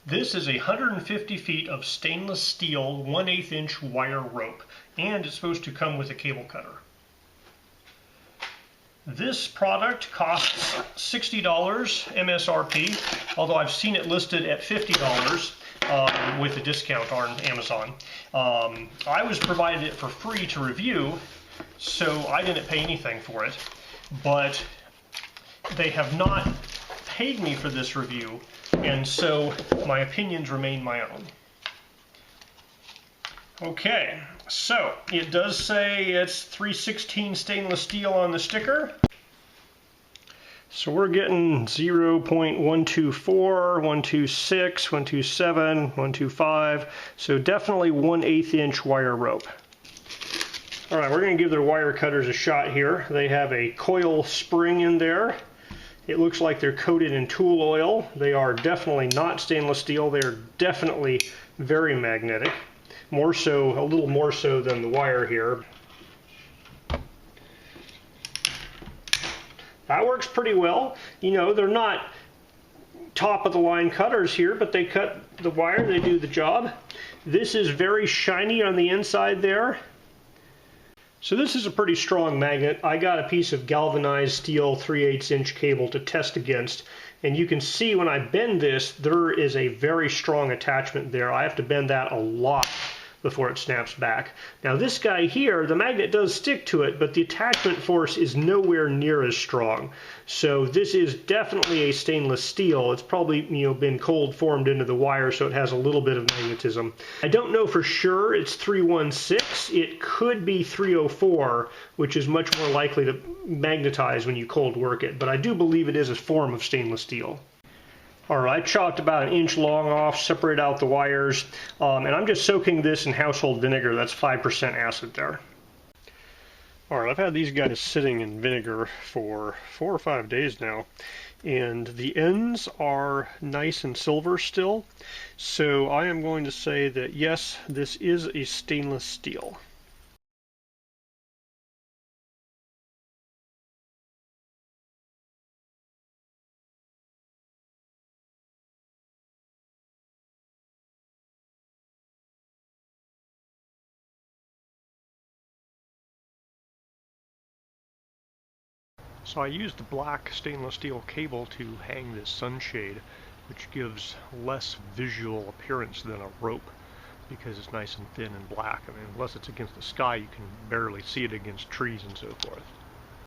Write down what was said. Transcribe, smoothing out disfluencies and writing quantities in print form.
This is 150 feet of stainless steel 1/8 inch wire rope, and it's supposed to come with a cable cutter. This product costs $60 MSRP, although I've seen it listed at $50 with a discount on Amazon. I was provided it for free to review, so I didn't pay anything for it, but they have not paid me for this review, and so my opinions remain my own. Okay, so it does say it's 316 stainless steel on the sticker. So we're getting 0.124, 126, 127, 125, so definitely 1/8 inch wire rope. All right, we're going to give their wire cutters a shot here. They have a coil spring in there. It looks like they're coated in tool oil. They are definitely not stainless steel. They're definitely very magnetic. More so, a little more so than the wire here. That works pretty well. You know, they're not top of the line cutters here, but they cut the wire, they do the job. This is very shiny on the inside there. So this is a pretty strong magnet. I got a piece of galvanized steel 3/8 inch cable to test against, and you can see when I bend this, there is a very strong attachment there. I have to bend that a lot before it snaps back. Now this guy here, the magnet does stick to it, but the attachment force is nowhere near as strong. So this is definitely a stainless steel. It's probably, you know, been cold formed into the wire, so it has a little bit of magnetism. I don't know for sure it's 316. It could be 304, which is much more likely to magnetize when you cold work it, but I do believe it is a form of stainless steel. Alright, I chopped about 1 inch long off, separated out the wires, and I'm just soaking this in household vinegar. That's 5% acid there. Alright, I've had these guys sitting in vinegar for 4 or 5 days now, and the ends are nice and silver still, so I am going to say that yes, this is a stainless steel. So I used the black stainless steel cable to hang this sunshade, which gives less visual appearance than a rope because it's nice and thin and black. I mean, unless it's against the sky, you can barely see it against trees and so forth.